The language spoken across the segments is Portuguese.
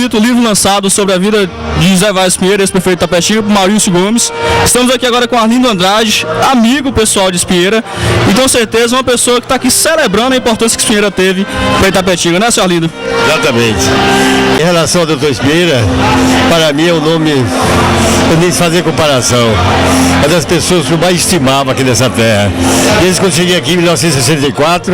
bonito o livro lançado sobre a vida de José Vaz Pinheiro, ex-prefeito de Itapetinga, por Maurício Gomes. Estamos aqui agora com Arlindo Andrade, amigo pessoal de Espinheira, e com certeza uma pessoa que está aqui celebrando a importância que Espinheira teve para Itapetinga, né, senhor Arlindo? Exatamente. Em relação ao doutor Espinheira, para mim é um nome, eu nem fazer comparação, é das pessoas que eu mais estimava aqui nessa terra. Desde que eu cheguei aqui em 1964,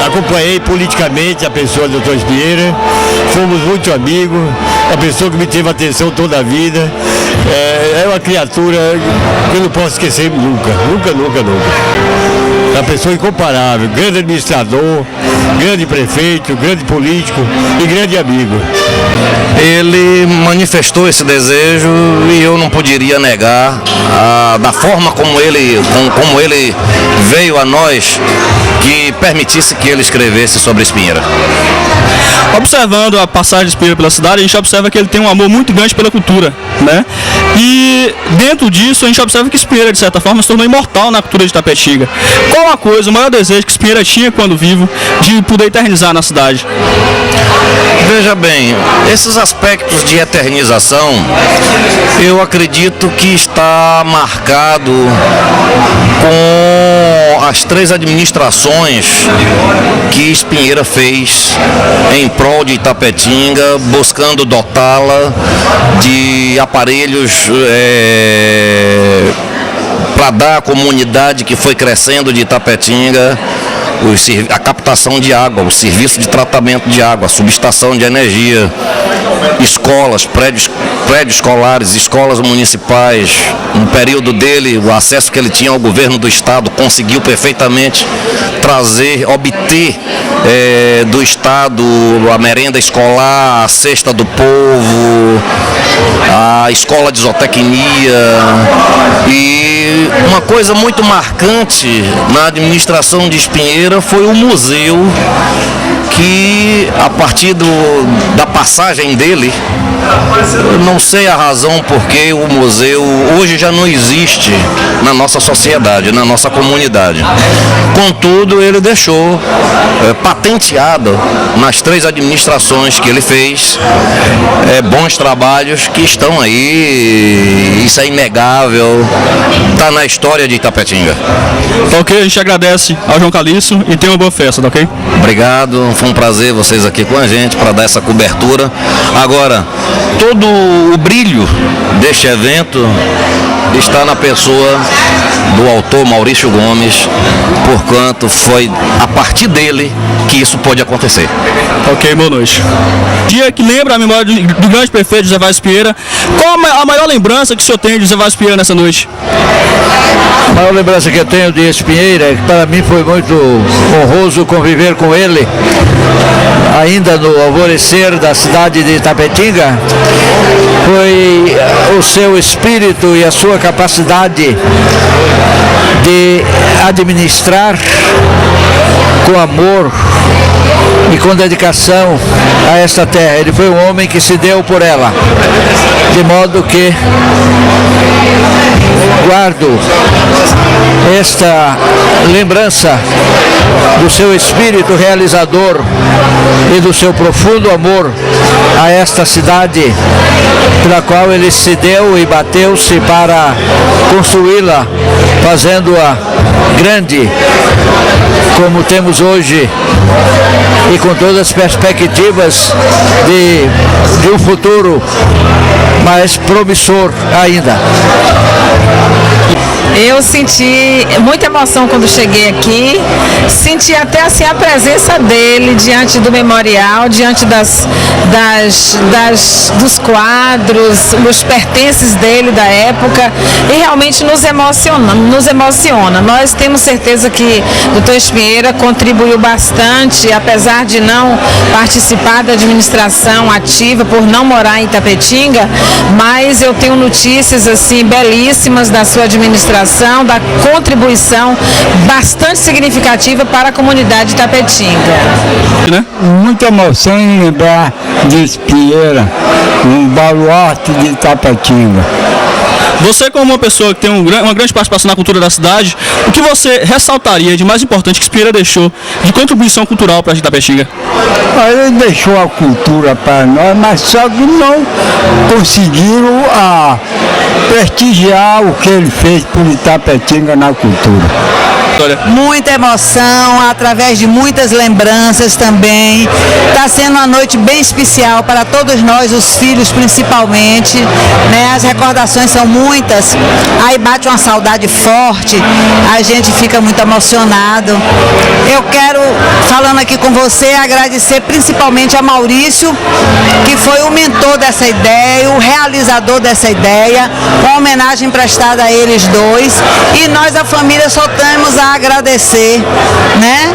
acompanhei politicamente a pessoa do doutor Espinheira, fomos muito amigos, uma pessoa que me teve atenção toda a vida, é uma criatura que eu não posso esquecer nunca. É uma pessoa incomparável, grande administrador, grande prefeito, grande político e grande amigo. Ele manifestou esse desejo e eu não poderia negar da forma como ele veio a nós, que permitisse que ele escrevesse sobre Espinheira. Observando a passagem de Espinheira pela cidade, a gente observa que ele tem um amor muito grande pela cultura, né? E dentro disso a gente observa que Espinheira, de certa forma, se tornou imortal na cultura de Itapetinga. Qual a coisa, o maior desejo que Espinheira tinha quando vivo de poder eternizar na cidade? Veja bem, esses aspectos de eternização, eu acredito que está marcado com as 3 administrações que Espinheira fez em prol de Itapetinga, buscando dotá-la de aparelhos para dar à comunidade que foi crescendo de Itapetinga a captação de água, o serviço de tratamento de água, a subestação de energia, escolas, prédios escolares, escolas municipais. No período dele, o acesso que ele tinha ao governo do estado, conseguiu perfeitamente obter do estado a merenda escolar, a cesta do povo, a escola de zootecnia. E uma coisa muito marcante na administração de Espinheira foi o museu, que a partir da passagem dele, eu não sei a razão porque o museu hoje já não existe na nossa sociedade, na nossa comunidade. Contudo, ele deixou patenteado nas 3 administrações que ele fez bons trabalhos que estão aí, isso é inegável, está na história de Itapetinga. Tá ok, a gente agradece ao João Calixto e tenha uma boa festa, tá ok? Obrigado, foi um prazer vocês aqui com a gente para dar essa cobertura. Agora, todo o brilho deste evento está na pessoa do autor Maurício Gomes, porquanto foi a partir dele que isso pôde acontecer. Ok, boa noite. Dia que lembra a memória do grande prefeito José Vaz Pinheira. Qual a maior lembrança que o senhor tem de José Vaz Pinheira nessa noite? A maior lembrança que eu tenho de Espinheira é que para mim foi muito honroso conviver com ele, ainda no alvorecer da cidade de Itapetinga. Foi o seu espírito e a sua capacidade de administrar com amor e com dedicação a esta terra. Ele foi um homem que se deu por ela, de modo que guardo esta lembrança do seu espírito realizador e do seu profundo amor a esta cidade, pela qual ele se deu e bateu-se para construí-la, fazendo-a grande como temos hoje e com todas as perspectivas de um futuro mais promissor ainda. Eu senti muita emoção quando cheguei aqui, senti até assim a presença dele diante do memorial, diante dos quadros, dos pertences dele da época, e realmente nos emociona. Nós temos certeza que o Dr. Espinheira contribuiu bastante, apesar de não participar da administração ativa, por não morar em Itapetinga, mas eu tenho notícias assim belíssimas da sua administração, da contribuição bastante significativa para a comunidade de Itapetinga. Muita emoção em lembrar de Espinheira, um baluarte de Itapetinga. Você, como uma pessoa que tem uma grande participação na cultura da cidade, o que você ressaltaria de mais importante que Espieira deixou de contribuição cultural para a Itapetinga? Ele deixou a cultura para nós, mas só que não conseguiram prestigiar o que ele fez por Itapetinga na cultura. Muita emoção, através de muitas lembranças também. Está sendo uma noite bem especial para todos nós, os filhos principalmente, né? As recordações são muitas, aí bate uma saudade forte, a gente fica muito emocionado. Eu quero, falando aqui com você, agradecer principalmente a Maurício, que foi o mentor dessa ideia, o realizador dessa ideia, uma homenagem prestada a eles dois, e nós, a família, só temos a agradecer, né?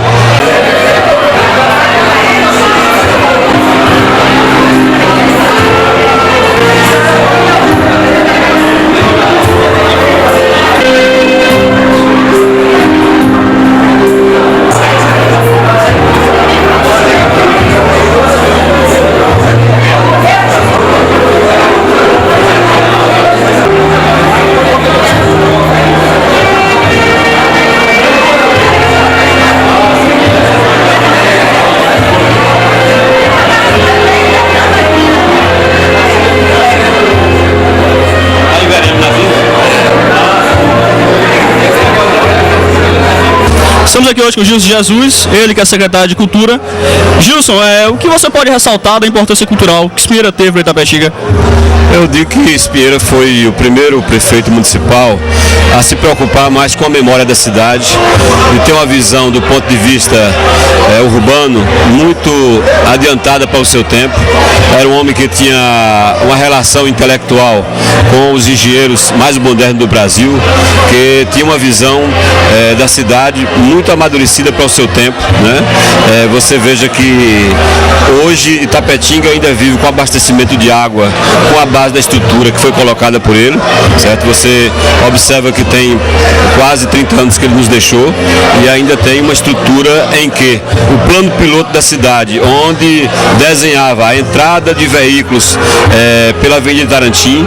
Estamos aqui hoje com o Gilson Jesus, ele que é secretário de Cultura. Gilson, o que você pode ressaltar da importância cultural que Espieira teve para Itapetinga? Eu digo que Espieira foi o primeiro prefeito municipal a se preocupar mais com a memória da cidade e ter uma visão do ponto de vista urbano muito adiantada para o seu tempo. Era um homem que tinha uma relação intelectual com os engenheiros mais modernos do Brasil, que tinha uma visão da cidade muito amadurecida para o seu tempo, né? Você veja que hoje Itapetinga ainda vive com abastecimento de água, com a base da estrutura que foi colocada por ele, certo? Você observa que tem quase 30 anos que ele nos deixou e ainda tem uma estrutura em que o plano piloto da cidade, onde desenhava a entrada de veículos pela Avenida Tarantim,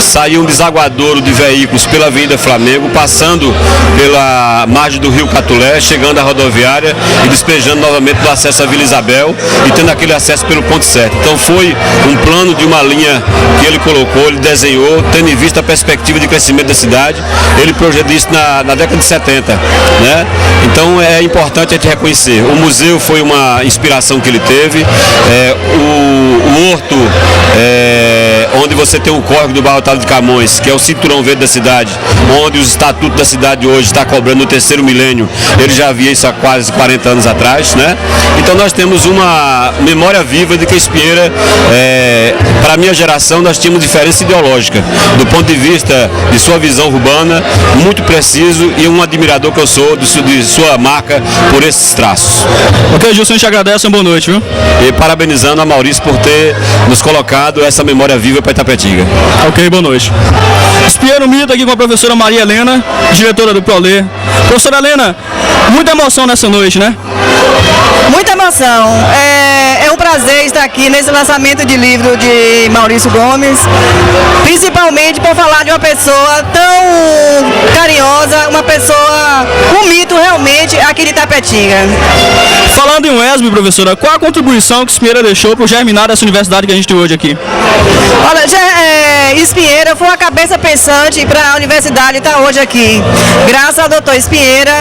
saía um desaguadouro de veículos pela Avenida Flamengo, passando pela margem do Rio Catulé, chegando à rodoviária e despejando novamente do acesso à Vila Isabel e tendo aquele acesso pelo ponto certo. Então foi um plano de uma linha que ele colocou, ele desenhou, tendo em vista a perspectiva de crescimento da cidade. Ele projetou isso na década de 70, né? Então é importante a gente reconhecer. O museu foi uma inspiração que ele teve, o horto, onde você tem o córrego do bairro Otávio de Camões, que é o cinturão verde da cidade, onde os estatutos da cidade hoje está cobrando no terceiro milênio. Ele já havia isso há quase 40 anos atrás, né? Então nós temos uma memória viva de que Espieira, para a minha geração, nós tínhamos diferença ideológica, do ponto de vista de sua visão urbana, muito preciso, e um admirador que eu sou de sua marca por esses traços. Ok, Gilson, a gente agradece, uma boa noite, viu? E parabenizando a Maurício por ter nos colocado essa memória viva para Itapetinga. Ok, boa noite. Espieira o Mito aqui com a professora Maria Helena, diretora do Prolê. Professora Helena, muita emoção nessa noite, né? Muita emoção. É um prazer estar aqui nesse lançamento de livro de Maurício Gomes, principalmente por falar de uma pessoa tão carinhosa, uma pessoa, um mito realmente aqui de Itapetinga. Falando em UESB, professora, qual a contribuição que Espieira deixou para o germinar dessa universidade que a gente tem hoje aqui? Olha, Espieira foi a cabeça pensante para a universidade estar hoje aqui. Graças ao doutor Espieira,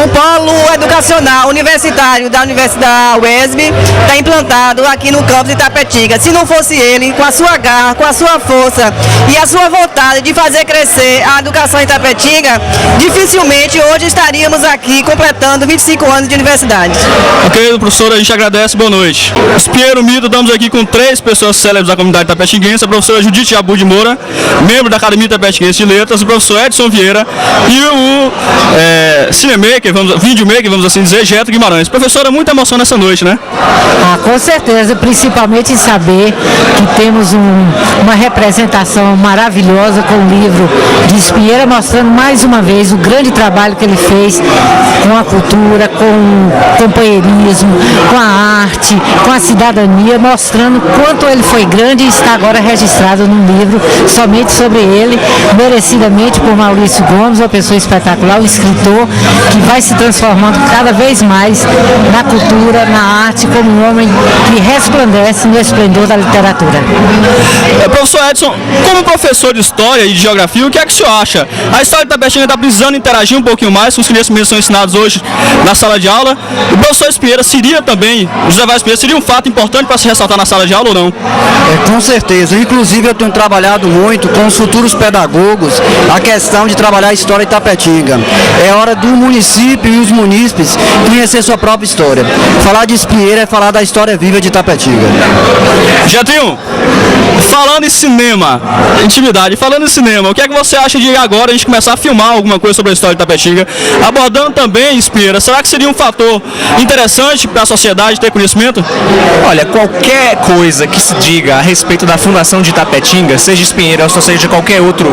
um polo educacional universitário da Universidade UESB está implantado aqui no campus de Itapetinga. Se não fosse ele, com a sua garra, com a sua força e a sua vontade de fazer crescer a educação em Itapetinga, dificilmente hoje estaríamos aqui completando 25 anos de universidade. Ok, professora, a gente agradece, boa noite. Espieira o Mito, estamos aqui com 3 pessoas célebres da comunidade itapetinguense, a professora Judite Jabu de Moura, membro da Academia Itapetinguense de Letras, o professor Edson Vieira e o cinemaker, videomaker, vamos assim dizer, Geto Guimarães. Professora, muita emoção nessa noite, né? Com certeza, principalmente em saber que temos uma representação maravilhosa com o livro de Espieira, mostrando mais uma vez o grande trabalho que ele fez com a cultura, com o companheirismo, com a arte, com a cidadania, mostrando quanto ele foi grande e está agora registrado num livro somente sobre ele, merecidamente por Maurício Gomes, uma pessoa espetacular, um escritor que vai se transformando cada vez mais na cultura, na arte, como um homem que resplandece no esplendor da literatura. Professor Edson, como professor de História e de Geografia, o que é que o senhor acha? A história de Tapetinga está precisando interagir um pouquinho mais com os conhecimentos que são ensinados hoje na sala de aula. O professor Espieira seria também, José Vaz Espieira, seria um fato importante para se ressaltar na sala de aula ou não? Com certeza. Inclusive eu tenho trabalhado muito com os futuros pedagogos a questão de trabalhar a história de Tapetinga. É hora do município e os munícipes conhecer sua própria história. Falar de Espieira é falar da história viva de Tapetinga. Getrinho, falando em cinema, intimidade, falando em cinema, o que é que você acha de agora a gente começar a filmar alguma coisa sobre a história de Tapetinga, abordando também Espieira? Será que seria um fator interessante para a sociedade ter conhecimento? Olha, qualquer coisa que se diga a respeito da fundação de Tapetinga, seja Espieira ou seja qualquer outro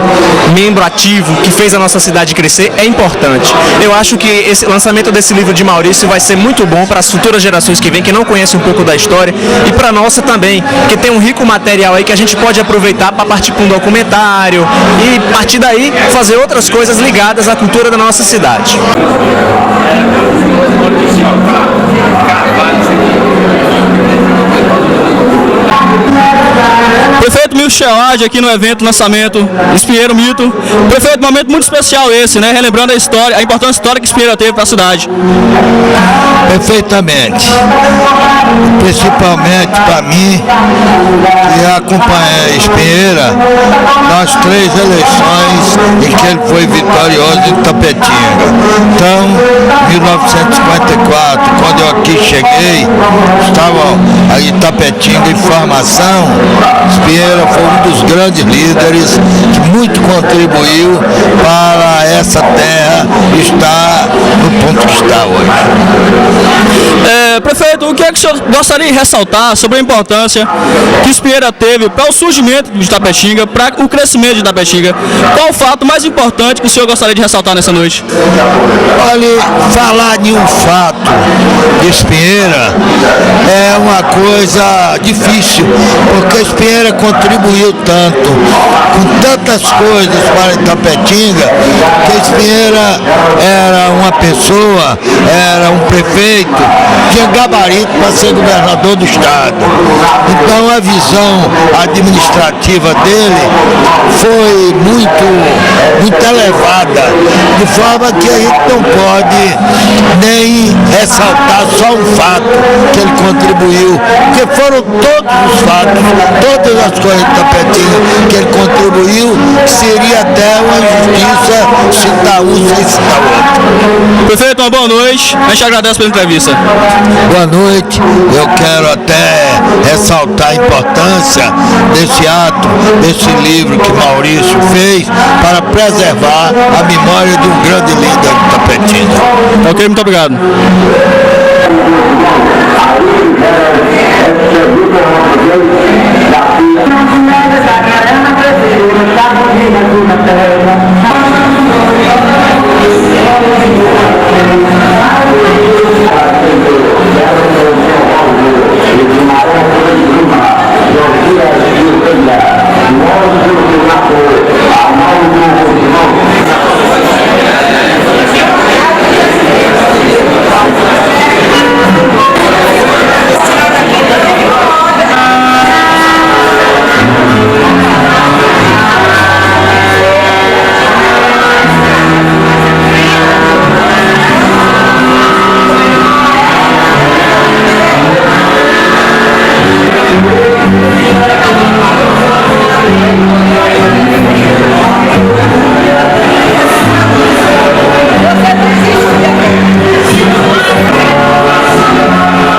membro ativo que fez a nossa cidade crescer, é importante. Eu acho que esse lançamento desse livro de Maurício vai ser muito bom para as futuras gerações que vêm, que não conhecem um pouco da história, e para a nossa também, que tem um rico material aí que a gente pode aproveitar para partir para um documentário e, a partir daí, fazer outras coisas ligadas à cultura da nossa cidade. Prefeito Michel Age aqui no evento lançamento Espieira, o mito. Prefeito, momento muito especial esse, né? Relembrando a história, a importante história que Espieira teve para a cidade. Perfeitamente. Principalmente para mim, que acompanhei Espieira nas 3 eleições em que ele foi vitorioso em Tapetinga. Então, 1954, quando eu aqui cheguei, estava aí em Tapetinga em formação. Espieira foi um dos grandes líderes que muito contribuiu para essa terra estar no ponto que está hoje. Prefeito, o que é que o senhor gostaria de ressaltar sobre a importância que Espieira teve para o surgimento de Tapetinga, para o crescimento de Tapetinga? Qual o fato mais importante que o senhor gostaria de ressaltar nessa noite? Olha, falar de um fato de Espieira é uma coisa difícil, porque Espieira contribuiu tanto, com tantas coisas para Tapetinga, que Espieira era uma pessoa, era um prefeito, tinha gabarito para ser governador do estado. Então a visão administrativa dele foi muito elevada, de forma que a gente não pode nem ressaltar só um fato que ele contribuiu, porque foram todos os fatos, todas as coisas de Tapetinga que ele contribuiu, que seria até uma injustiça citar um sem citar outro. Prefeito, uma boa noite, a gente agradece pela entrevista. Boa noite, eu quero até ressaltar a importância desse ato, desse livro que Maurício fez para preservar a memória de um grande líder de Tapetinga. Ok, muito obrigado.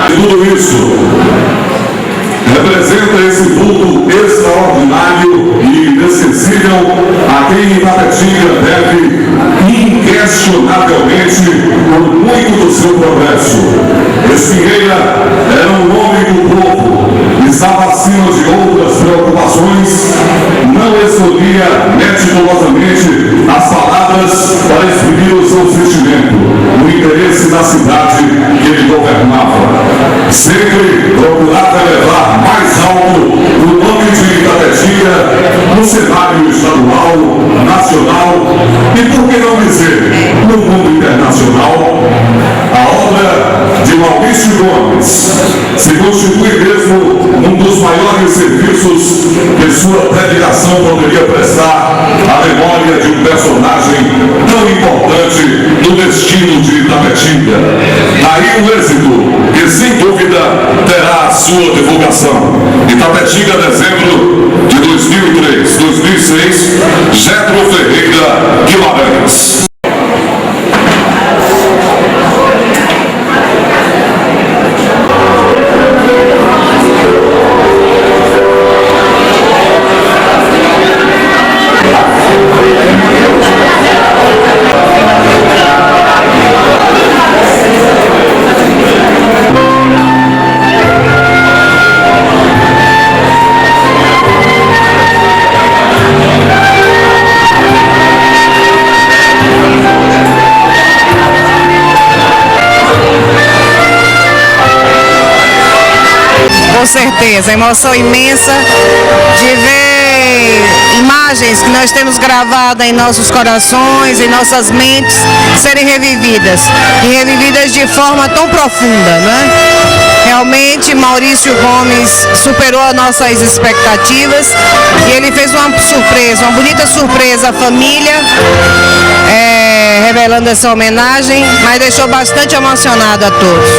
Tudo isso representa esse vulto extraordinário e inesquecível a quem Tapetinga deve inquestionavelmente por muito do seu progresso. Espieira era um homem do povo, estava acima de outras preocupações, não escolhia meticulosamente as palavras para exprimir o seu sentimento, o interesse da cidade que ele governava. Sempre procurava elevar mais alto o nome de Itapetinga no cenário estadual, nacional e, por que não dizer, no mundo internacional. A obra de Maurício Gomes se constitui mesmo um dos maiores serviços que sua dedicação poderia prestar à memória de um personagem tão importante no destino de Itapetinga. Aí um êxito que, sem dúvida, terá a sua divulgação. Itapetinga, dezembro de 2003, 2006, Getro Ferreira Guimarães. Com certeza, emoção imensa de ver imagens que nós temos gravadas em nossos corações, em nossas mentes, serem revividas, e revividas de forma tão profunda, né? Realmente, Maurício Gomes superou as nossas expectativas e ele fez uma surpresa, uma bonita surpresa à família, revelando essa homenagem, mas deixou bastante emocionado a todos.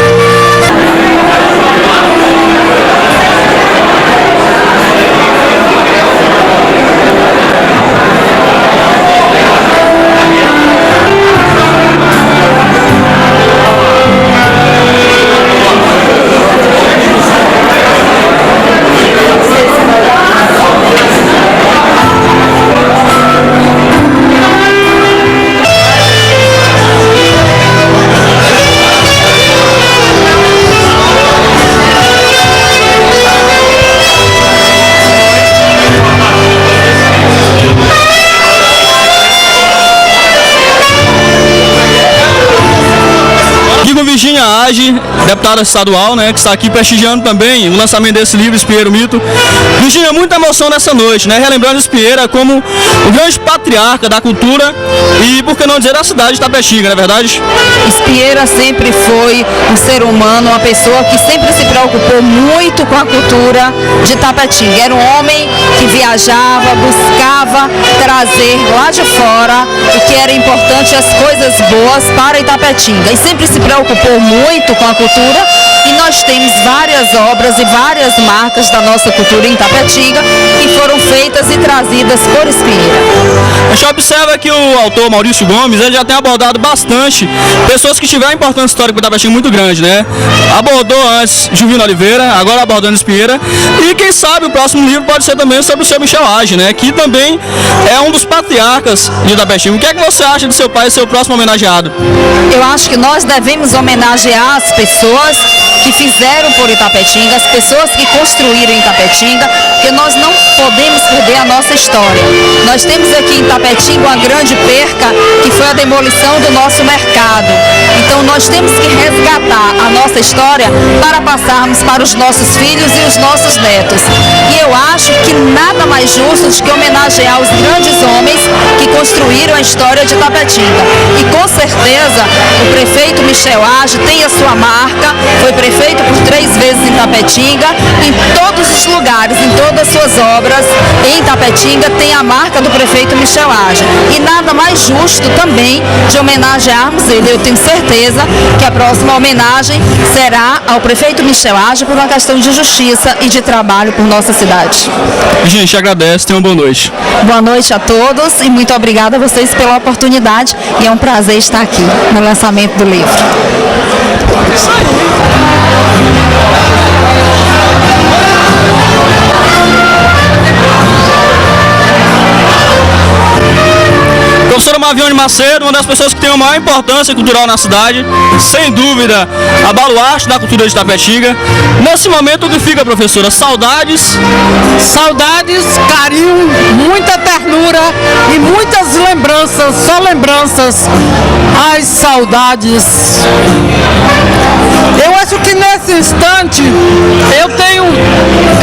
Virgínia Age, deputada estadual, né, que está aqui prestigiando também o lançamento desse livro, Espinheira, o Mito. Virgínia, muita emoção nessa noite, né, relembrando Espinheira como o grande patriarca da cultura e, por que não dizer, da cidade de Itapetinga, não é verdade? Espinheira sempre foi um ser humano, uma pessoa que sempre se preocupou muito com a cultura de Itapetinga. Era um homem que viajava, buscava trazer lá de fora o que era importante, as coisas boas para Itapetinga. E sempre se preocupou muito com a cultura, e nós temos várias obras e várias marcas da nossa cultura em Itapetinga que foram feitas e trazidas por Espinheira. A gente observa que o autor Maurício Gomes, ele já tem abordado bastante pessoas que tiveram importância histórica para Itapetinga muito grande, né? Abordou antes Juvino Oliveira, agora abordando Espinheira, e quem sabe o próximo livro pode ser também sobre o seu Michel Age, né? Que também é um dos patriarcas de Itapetinga. O que é que você acha de seu pai e seu próximo homenageado? Eu acho que nós devemos homenagear as pessoas que fizeram por Itapetinga, as pessoas que construíram Itapetinga, porque nós não podemos perder a nossa história. Nós temos aqui em Itapetinga uma grande perca, que foi a demolição do nosso mercado. Então nós temos que resgatar a nossa história para passarmos para os nossos filhos e os nossos netos. E eu acho que nada mais justo do que homenagear os grandes homens que construíram a história de Itapetinga. E com certeza o prefeito Michel Age tem a sua marca, foi prefeito por 3 vezes em Itapetinga, em todos os lugares, em todas as suas obras em Itapetinga tem a marca do prefeito Michel Age. E nada mais justo também de homenagearmos ele. Eu tenho certeza que a próxima homenagem será ao prefeito Michel Age por uma questão de justiça e de trabalho por nossa cidade. Gente, agradece, tenha uma boa noite. Boa noite a todos e muito obrigada a vocês pela oportunidade, e é um prazer estar aqui no lançamento do livro. Professora Mavione Macedo, uma das pessoas que tem a maior importância cultural na cidade, sem dúvida, a baluarte da cultura de Itapetinga. Nesse momento, o que fica, professora? Saudades? Saudades, carinho, muita ternura e muitas lembranças, só lembranças. As saudades. Eu acho que nesse instante eu tenho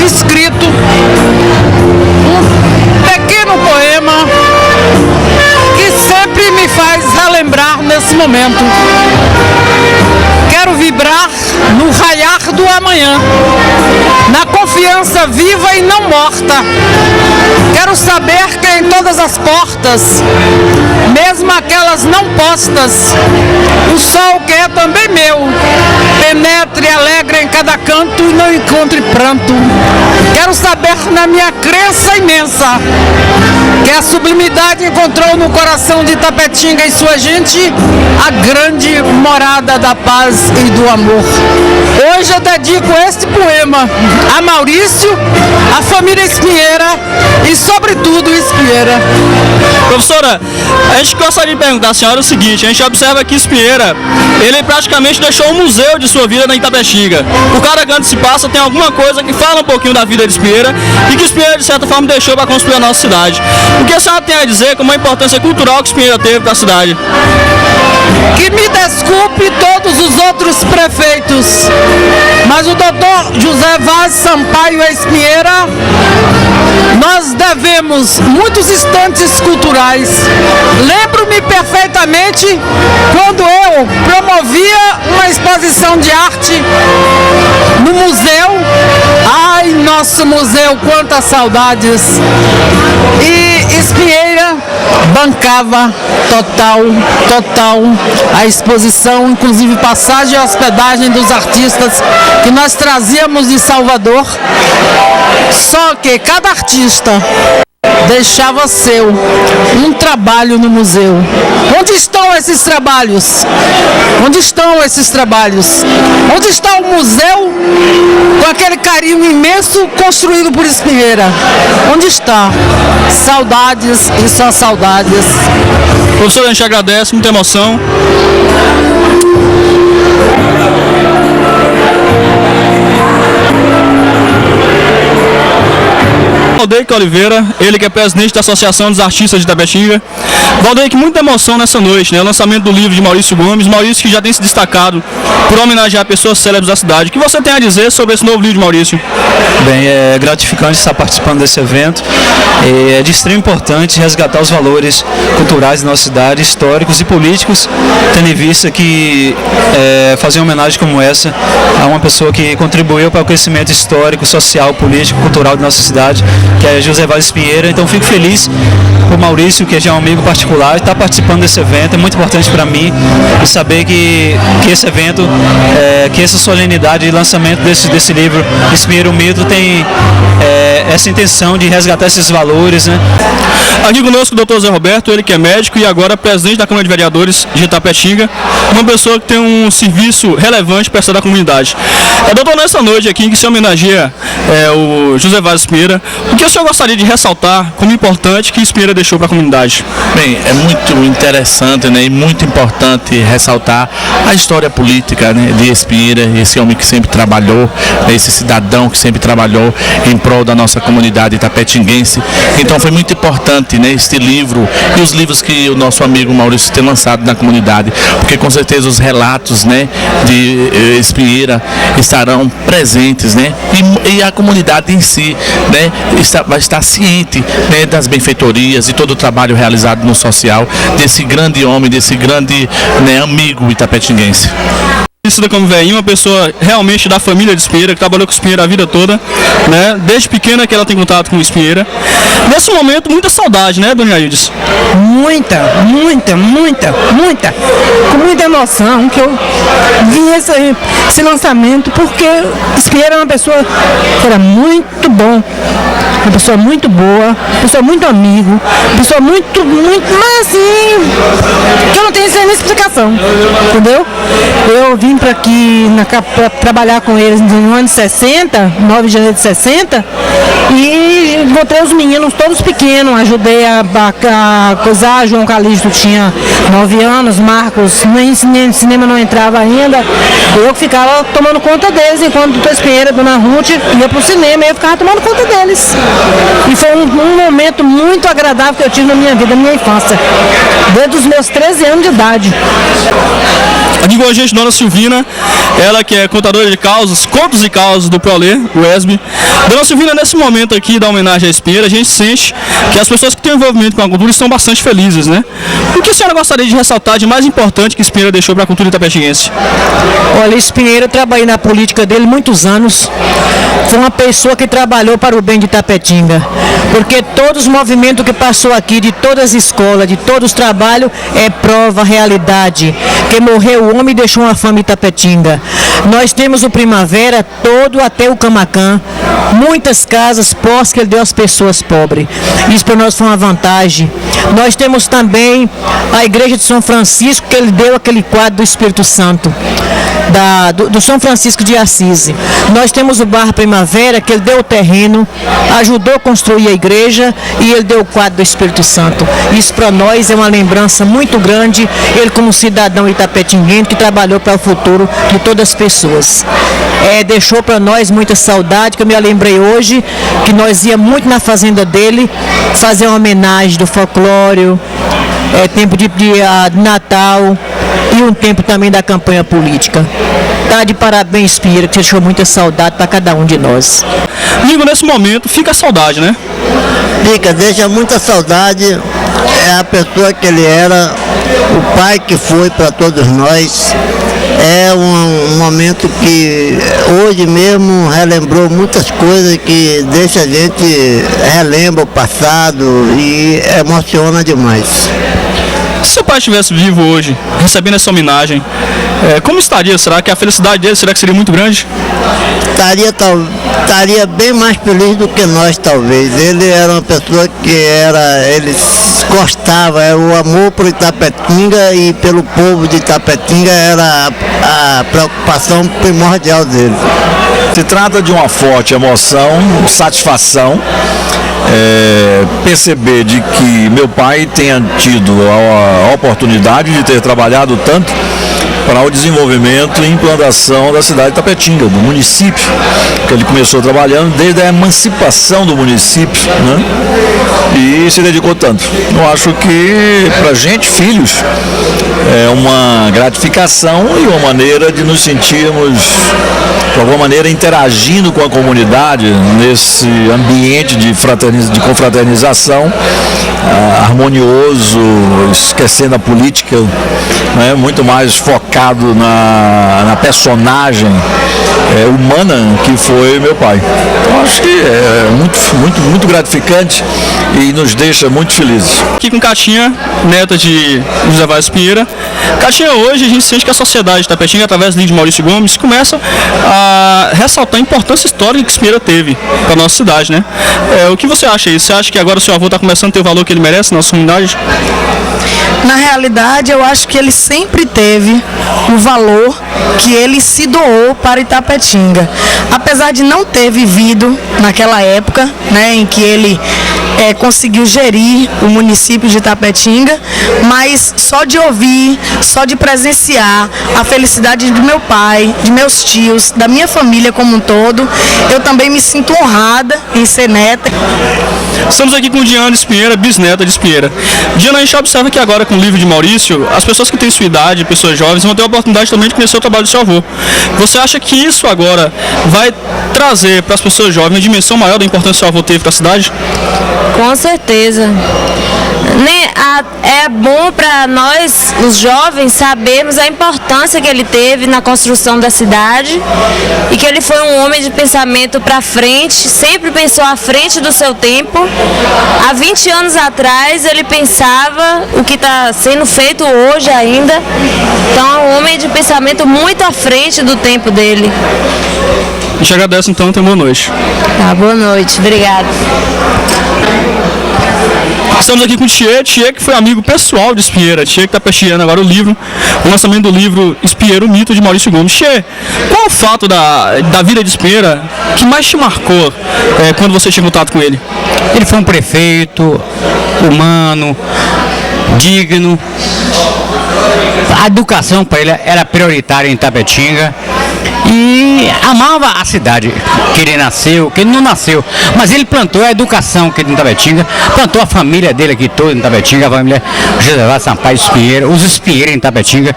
escrito um pequeno poema que sempre me faz relembrar nesse momento. Quero vibrar no raiar do amanhã, na confiança viva e não morta. Quero saber que em todas as portas, mesmo aquelas não postas, o sol que é também meu, penetre alegre em cada canto e não encontre pranto. Quero saber na minha crença imensa que a sublimidade encontrou no coração de Itapetinga e sua gente a grande morada da paz e do amor. Hoje eu dedico este poema a Maurício, a família Espinheira e sobretudo Espinheira. Professora, a gente gostaria de perguntar à senhora o seguinte: a gente observa que Espinheira, ele praticamente deixou um museu de sua vida na Itapetinga. Por cada canto que se passa tem alguma coisa que fala um pouquinho da vida de Espinheira e que Espinheira de certa forma deixou para construir a nossa cidade. O que a senhora tem a dizer como a importância cultural que Espinheira teve para a cidade? Que me desculpe todos os outros prefeitos, mas o doutor José Vaz Sampaio Espinheira, nós devemos muitos instantes culturais. Lembro-me perfeitamente quando eu promovia uma exposição de arte no museu. Ai, nosso museu, quantas saudades! E Espinheira bancava total a exposição, inclusive passagem e hospedagem dos artistas que nós trazíamos de Salvador. Só que cada artista deixava seu um trabalho no museu. Onde estão esses trabalhos? Onde estão esses trabalhos? Onde está o museu com aquele carinho imenso construído por Espinheira? Onde está? Saudades e só saudades. Professor, a gente agradece, muita emoção. Valdeir Oliveira, ele que é presidente da Associação dos Artistas de Itapetinga. Valdeir, que muita emoção nessa noite, né? O lançamento do livro de Maurício Gomes. Maurício que já tem se destacado por homenagear pessoas célebres da cidade. O que você tem a dizer sobre esse novo livro de Maurício? Bem, é gratificante estar participando desse evento. É de extrema importância resgatar os valores culturais da nossa cidade, históricos e políticos, tendo em vista que fazer uma homenagem como essa a uma pessoa que contribuiu para o crescimento histórico, social, político, cultural da nossa cidade, que é José Vaz Espinheira. Então fico feliz por Maurício, que já é um amigo particular, estar participando desse evento. É muito importante para mim e saber que esse evento, que essa solenidade de lançamento desse livro Espinheira o Mito tem essa intenção de resgatar esses valores, né? Aqui conosco o doutor Zé Roberto, ele que é médico e agora presidente da Câmara de Vereadores de Itapetinga, uma pessoa que tem um serviço relevante para essa da comunidade. Doutor, nessa noite aqui em que se homenageia o José Vaz Espinheira, o que o senhor gostaria de ressaltar como importante que Espinheira deixou para a comunidade? Bem, é muito interessante, né, e muito importante ressaltar a história política, né, de Espinheira, esse homem que sempre trabalhou, né, esse cidadão que sempre trabalhou em prol da nossa comunidade itapetinguense. Então foi muito importante, né, este livro e os livros que o nosso amigo Maurício tem lançado na comunidade, porque com certeza os relatos, né, de Espinheira estarão presentes, né, e a comunidade em si, né, vai estar ciente, né, das benfeitorias e todo o trabalho realizado no social desse grande homem, desse grande, né, amigo itapetinguense. Como velhinho, uma pessoa realmente da família de Espinheira, que trabalhou com Espinheira a vida toda, né? Desde pequena que ela tem contato com Espinheira. Nesse momento, muita saudade, né, dona Ildes? Muita. Com muita emoção que eu vi esse lançamento, porque Espinheira é uma pessoa que era muito bom, uma pessoa muito boa, uma pessoa muito amigo, uma pessoa muito, mas assim, que eu não tenho nem explicação, entendeu? Eu vim para aqui para trabalhar com eles no ano de 60, 9 de janeiro de 60, e encontrei os meninos todos pequenos, ajudei a coisar. João Calixto tinha 9 anos, Marcos nem cinema não entrava ainda, eu ficava tomando conta deles, enquanto o doutor Espinheira, dona Ruth ia para o cinema e eu ficava tomando conta deles. E foi um momento muito agradável que eu tive na minha vida, na minha infância, desde os meus 13 anos de idade. Aqui com a gente, dona Silvina, ela que é contadora de causas, contos e causas do Prolê, o ESB. Dona Silvina, nesse momento aqui da homenagem à Espinheira, a gente sente que as pessoas que têm envolvimento com a cultura estão bastante felizes, né? O que a senhora gostaria de ressaltar de mais importante que Espinheira deixou para a cultura itapetinguense? Olha, Espinheira, eu trabalhei na política dele muitos anos. Foi uma pessoa que trabalhou para o bem de Itapetinga, porque todos os movimentos que passou aqui, de todas as escolas, de todos os trabalhos, é prova, realidade. Que morreu o homem e deixou uma fama em Itapetinga. Nós temos o Primavera todo até o Camacan, muitas casas postas que ele deu às pessoas pobres. Isso para nós foi uma vantagem. Nós temos também a Igreja de São Francisco, que ele deu aquele quadro do Espírito Santo, do São Francisco de Assis. Nós temos o Bar Primavera, que ele deu o terreno, ajudou a construir a igreja e ele deu o quadro do Espírito Santo. Isso para nós é uma lembrança muito grande, ele como cidadão itapetinguense que trabalhou para o futuro de todas as pessoas. Deixou para nós muita saudade, que eu me lembrei hoje, que nós ia muito na fazenda dele fazer uma homenagem do folclore, tempo de Natal e um tempo também da campanha política. Tá de parabéns, Espinheira, que deixou muita saudade para cada um de nós. Amigo, nesse momento fica a saudade, né? Fica, deixa muita saudade. É a pessoa que ele era, o pai que foi para todos nós. É um momento que hoje mesmo relembrou muitas coisas que deixa a gente relembra o passado e emociona demais. Se seu pai estivesse vivo hoje, recebendo essa homenagem, como estaria? Será que a felicidade dele seria muito grande? Estaria bem mais feliz do que nós, talvez. Ele era uma pessoa que ele gostava, o amor por Itapetinga e pelo povo de Itapetinga era a preocupação primordial dele. Se trata de uma forte emoção, satisfação, perceber de que meu pai tenha tido a oportunidade de ter trabalhado tanto para o desenvolvimento e implantação da cidade de Itapetinga, do município, que ele começou trabalhando desde a emancipação do município, né? E se dedicou tanto. Eu acho que para a gente, filhos, é uma gratificação e uma maneira de nos sentirmos, de alguma maneira, interagindo com a comunidade nesse ambiente de confraternização harmonioso, esquecendo a política, né? Muito mais focado na personagem humana que foi meu pai. Eu acho que é muito gratificante e nos deixa muito felizes. Aqui com Catinha, neta de José Vaz Espinheira. Catinha, hoje a gente sente que a sociedade de Itapetinga, através do livro de Maurício Gomes, começa a ressaltar a importância histórica que Espinheira teve para a nossa cidade, né? O que você acha aí? Você acha que agora o seu avô está começando a ter o valor que ele merece na nossa comunidade? Na realidade, eu acho que ele sempre teve o valor que ele se doou para Itapetinga. Apesar de não ter vivido naquela época, né, em que ele conseguiu gerir o município de Itapetinga, mas só de ouvir, só de presenciar a felicidade do meu pai, de meus tios, da minha família como um todo, eu também me sinto honrada em ser neta. Estamos aqui com Diana Espinheira, bisneta de Espinheira. Diana, a gente observa que agora com o livro de Maurício, as pessoas que têm sua idade, pessoas jovens, vão ter a oportunidade também de conhecer o trabalho do seu avô. Você acha que isso agora vai trazer para as pessoas jovens uma dimensão maior da importância que o seu avô teve para a cidade? Com certeza. É bom para nós, os jovens, sabermos a importância que ele teve na construção da cidade e que ele foi um homem de pensamento para frente, sempre pensou à frente do seu tempo. Há 20 anos atrás ele pensava o que está sendo feito hoje ainda. Então é um homem de pensamento muito à frente do tempo dele. A gente agradece então, tenha boa noite. Tá, boa noite, obrigado. Estamos aqui com o Thier, que foi amigo pessoal de Espinheira, Thier que está prestigiando agora o lançamento do livro Espinheira, o mito de Maurício Gomes. Thier, qual o fato da vida de Espinheira que mais te marcou quando você tinha contato com ele? Ele foi um prefeito humano, digno. A educação para ele era prioritária em Itapetinga e amava a cidade que ele nasceu, que ele não nasceu, mas ele plantou a educação aqui em Itapetinga, plantou a família dele aqui toda em Itapetinga, a família José Vaz Sampaio Espinheira, os Espinheira em Itapetinga,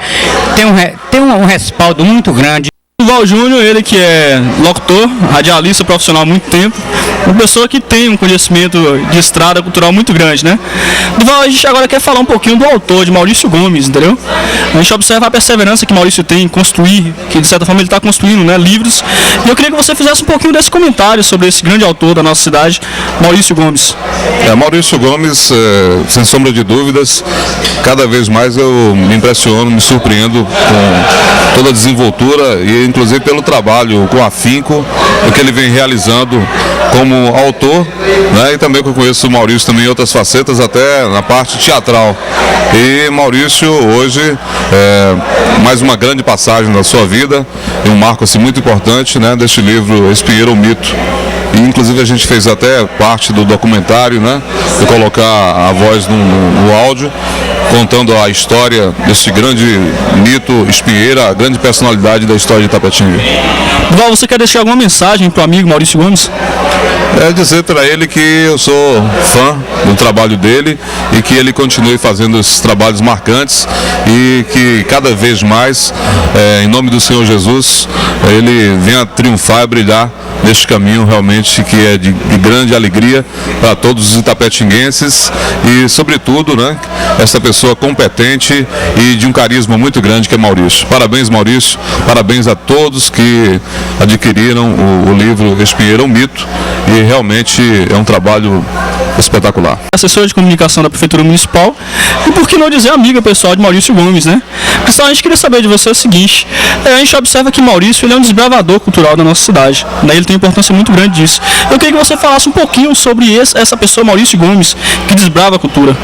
tem um respaldo muito grande. Duval Júnior, ele que é locutor, radialista profissional há muito tempo, uma pessoa que tem um conhecimento de estrada cultural muito grande, né? Duval, a gente agora quer falar um pouquinho do autor, de Maurício Gomes, entendeu? A gente observa a perseverança que Maurício tem em construir, que de certa forma ele está construindo, né, livros. E eu queria que você fizesse um pouquinho desse comentário sobre esse grande autor da nossa cidade, Maurício Gomes. Maurício Gomes, sem sombra de dúvidas, cada vez mais eu me impressiono, me surpreendo com toda a desenvoltura e inclusive pelo trabalho com afinco, o que ele vem realizando como autor, né? E também que eu conheço o Maurício também em outras facetas, até na parte teatral. E Maurício hoje mais uma grande passagem da sua vida e um marco assim, muito importante, né, deste livro Espinheira, o Mito. E inclusive a gente fez até parte do documentário, né, de colocar a voz no áudio, contando a história desse grande mito Espinheira, a grande personalidade da história de Itapetinga. Duval, você quer deixar alguma mensagem para o amigo Maurício Gomes? É dizer para ele que eu sou fã do trabalho dele e que ele continue fazendo esses trabalhos marcantes e que cada vez mais, em nome do Senhor Jesus, ele venha triunfar e brilhar neste caminho realmente que é de grande alegria para todos os itapetinguenses e, sobretudo, né, essa pessoa competente e de um carisma muito grande que é Maurício. Parabéns, Maurício, parabéns a todos que adquiriram o livro Espinheira, o Mito, e realmente é um trabalho espetacular. Assessora de comunicação da Prefeitura Municipal e, por que não dizer, amiga pessoal de Maurício Gomes, né? Pessoal, a gente queria saber de você o seguinte, a gente observa que Maurício ele é um desbravador cultural da nossa cidade, né? Ele tem importância muito grande disso. Eu queria que você falasse um pouquinho sobre essa pessoa, Maurício Gomes, que desbrava a cultura.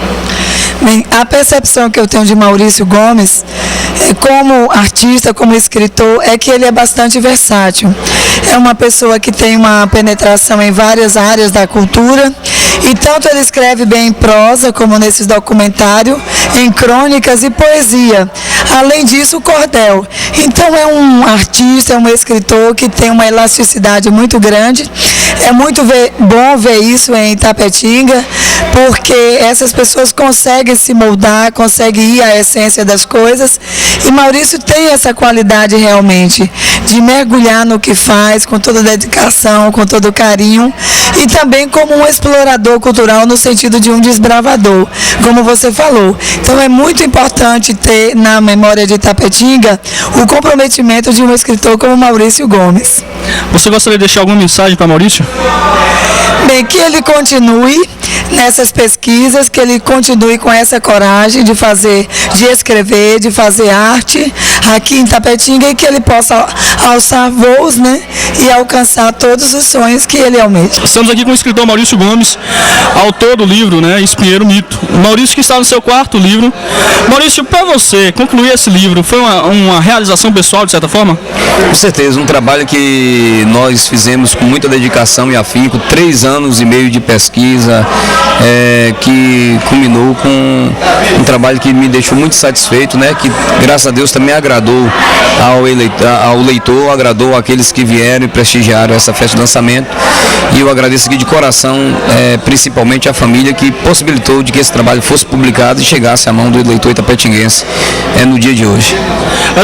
Bem, a percepção que eu tenho de Maurício Gomes, como artista, como escritor, é que ele é bastante versátil. É uma pessoa que tem uma penetração em várias áreas da cultura, e tanto ele escreve bem em prosa, como nesses documentários, em crônicas e poesia. Além disso, o cordel. Então é um artista, é um escritor que tem uma elasticidade muito grande. É muito bom ver isso em Itapetinga, porque essas pessoas conseguem se moldar, conseguem ir à essência das coisas, e Maurício tem essa qualidade realmente de mergulhar no que faz, com toda a dedicação, com todo o carinho, e também como um explorador cultural no sentido de um desbravador, como você falou. Então é muito importante ter na memória de Itapetinga o comprometimento de um escritor como Maurício Gomes. Você gostaria de deixar alguma mensagem para Maurício? Bem, que ele continue nessas pesquisas, que ele continue com essa coragem de fazer, de escrever, de fazer arte aqui em Itapetinga, e que ele possa alçar voos, né, e alcançar todos os sonhos que ele almeja. Estamos aqui com o escritor Maurício Gomes, autor do livro, né, Espinheira, o Mito. O Maurício que está no seu 4º livro. Maurício, para você, concluir esse livro foi uma realização pessoal, de certa forma? Com certeza, um trabalho que nós fizemos com muita dedicação e afinco, 3 anos e meio de pesquisa, que culminou com um trabalho que me deixou muito satisfeito, né? Que graças a Deus também agradou ao leitor, agradou àqueles que vieram e prestigiaram essa festa de lançamento, e eu agradeço aqui de coração, principalmente a família que possibilitou de que esse trabalho fosse publicado e chegasse à mão do eleitor itapetinguense no dia de hoje.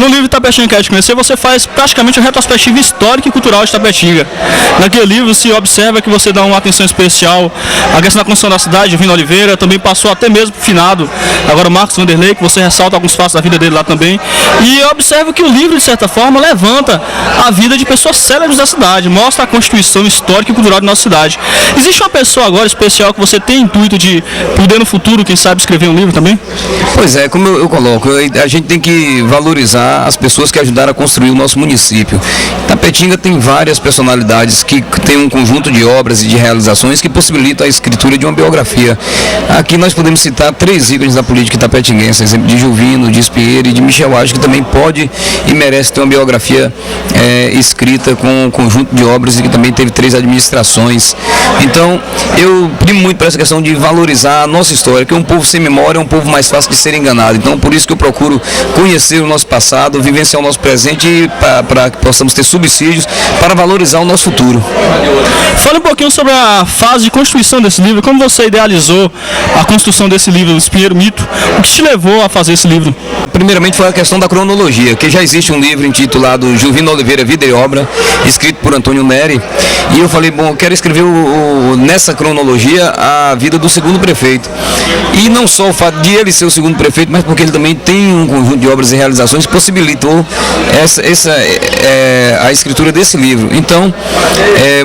No livro Itapetinga Quer Te Conhecer, você faz praticamente uma retrospectiva histórica e cultural de Itapetinga. Naquele livro se observa que você dá uma atenção especial à questão da construção da cidade, Vino Oliveira, também passou até mesmo pro finado, agora o Marcos Vanderlei, que você ressalta alguns fatos da vida dele lá também. E eu observo que o livro, de certa forma, levanta a vida de pessoas célebres da cidade, mostra a constituição histórica e cultural da nossa cidade. Existe uma pessoa agora especial que você tem intuito de poder no futuro, quem sabe, escrever um livro também? Pois é, como eu coloco, a gente tem que valorizar as pessoas que ajudaram a construir o nosso município. Itapetinga tem várias personalidades que têm um conjunto de obras e de realizações que possibilitam a escritura de uma biografia. Aqui nós podemos citar 3 ícones da política itapetinguense, exemplo de Juvino, de Espinheira e de Michel Age, que também pode e merece ter uma biografia escrita com um conjunto de obras e que também teve 3 administrações. Então, eu primo muito para essa questão de valorizar a nossa história, que um povo sem memória é um povo mais fácil de ser enganado. Então, por isso que eu procuro conhecer o nosso passado, vivenciar o nosso presente, para que possamos ter subsídios para valorizar o nosso futuro. Fale um pouquinho sobre a fase de construção desse livro, como você idealizou a construção desse livro, o Espinheira, o Mito, o que te levou a fazer esse livro? primeiramente foi a questão da cronologia, que já existe um livro intitulado Juvino Oliveira, Vida e Obra, escrito por Antônio Neri, e eu falei, bom, eu quero escrever nessa cronologia a vida do segundo prefeito. E não só o fato de ele ser o segundo prefeito, mas porque ele também tem um conjunto de obras e realizações que possibilitou a escritura desse livro. Então,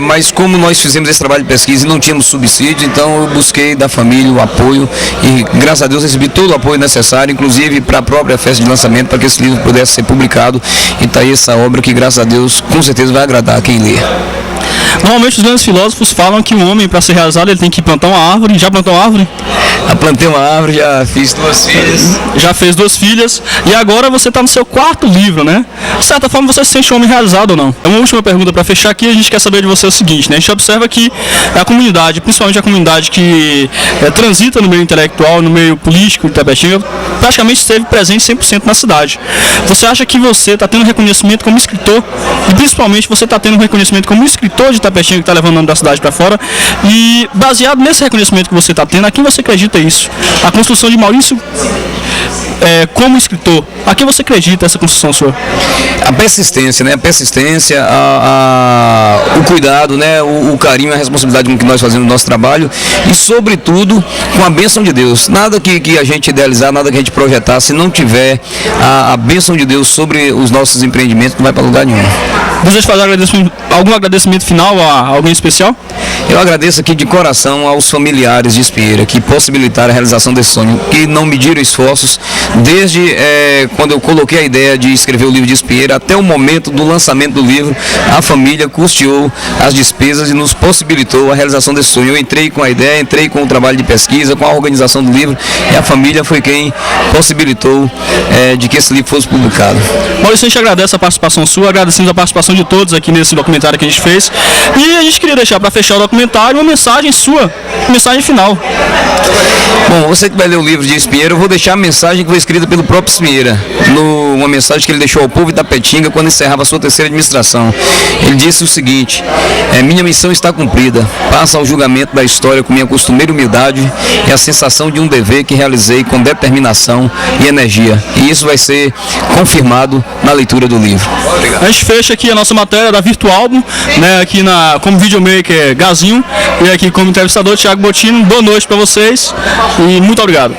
mas como nós fizemos esse trabalho de pesquisa e não tínhamos subsídio, então eu busquei da família o apoio e graças a Deus recebi todo o apoio necessário, inclusive para a própria festa de lançamento, para que esse livro pudesse ser publicado. E está aí essa obra que graças a Deus com certeza vai agradar quem lê. Normalmente os grandes filósofos falam que um homem, para ser realizado, ele tem que plantar uma árvore. Já plantou uma árvore? Já plantei uma árvore, já fiz 2 filhas. Já fez 2 filhas. E agora você está no seu 4º livro, né? De certa forma, você se sente um homem realizado ou não? Uma última pergunta para fechar aqui. A gente quer saber de você o seguinte, né? A gente observa que a comunidade, principalmente a comunidade que transita no meio intelectual, no meio político de Itapetinga, praticamente esteve presente 100% na cidade. Você acha que você está tendo reconhecimento como escritor e principalmente você está tendo um reconhecimento como escritor de Itapetinga que está levando o nome da cidade para fora, e baseado nesse reconhecimento que você está tendo, a quem você acredita isso? A construção de Maurício como escritor, a quem você acredita essa construção sua? A persistência, né? A persistência, o cuidado, né? O carinho, a responsabilidade com que nós fazemos no nosso trabalho e, sobretudo, com a bênção de Deus. Nada que a gente idealizar, nada que a gente projetar, se não tiver a bênção de Deus sobre os nossos empreendimentos, não vai para lugar nenhum. Deseja fazer algum agradecimento final a alguém especial? Eu agradeço aqui de coração aos familiares de Espinheira que possibilitaram a realização desse sonho, que não mediram esforços desde quando eu coloquei a ideia de escrever o livro de Espinheira até o momento do lançamento do livro. A família custeou as despesas e nos possibilitou a realização desse sonho. Eu entrei com a ideia, entrei com o trabalho de pesquisa, com a organização do livro, e a família foi quem possibilitou de que esse livro fosse publicado. Maurício, a gente agradece a participação sua, agradecemos a participação de todos aqui nesse documentário que a gente fez, e a gente queria deixar para fechar o documentário uma mensagem sua, mensagem final. Bom, você que vai ler o livro de Espinheira, eu vou deixar a mensagem que foi escrita pelo próprio Espinheira, uma mensagem que ele deixou ao povo de Itapetinga quando encerrava a sua 3ª administração. Ele disse o seguinte: minha missão está cumprida, passa ao julgamento da história com minha costumeira humildade e a sensação de um dever que realizei com determinação e energia, e isso vai ser confirmado na leitura do livro. A gente fecha aqui a nossa matéria da Virtualbo, né, aqui como videomaker Gazinho, e aqui como entrevistador Thiago Botino. Boa noite para vocês e muito obrigado.